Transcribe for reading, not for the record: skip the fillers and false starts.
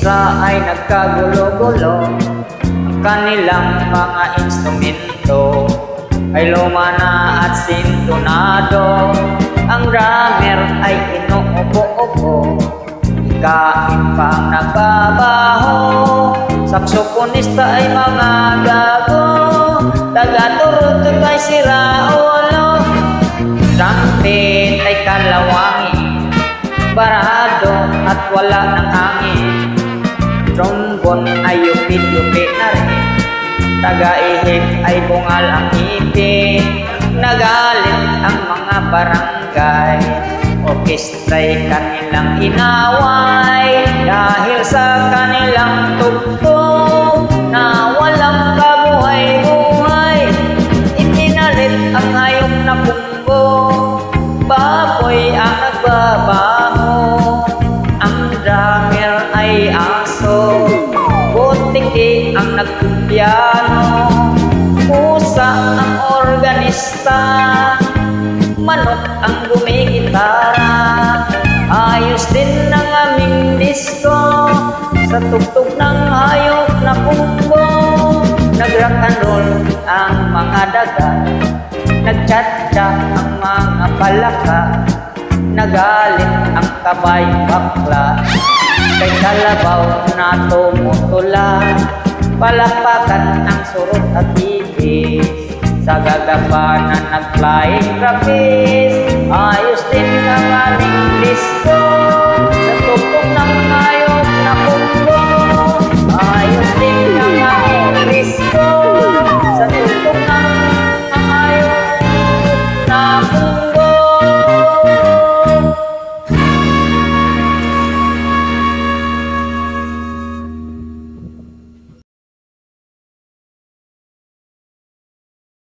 orkestra ay nagkagulo-gulo. Ang kanilang mga instrumento ay luma na at sintonado. Ang drummer ay inuupo-upo, hikain pa ang nagbabaho. Saksoponista ay mga gago, taga-turutog ay siraulo. Trumpet ay kalawangin, barado at wala ng hangin. Trombone ay yupit-yupit na rin, taga-ihip ay bungal ang ipin. Nagalit ang mga barangay, orkestra'y kanilang inaway. Dahil sa kanilang tugtog na walang kabuhay-buhay, itinalit ang hayop na punggo, baboy ang nagbabaho. Ang drummer ay aso, butiki ang nagpiano. Pusa ang organista, manok ang gumigitara. Ayos din ang aming disco sa tugtog ng hayop na punggo. Nag-rock and roll ang mga daga, nag-cha-cha ang mga palaka. Nagalit ang kabayong bakla, kay kalabaw na tumutula. Palakpakan ang surot at ibig, sa gagapanan nag-flying trapeze. Ayos din ang aming disco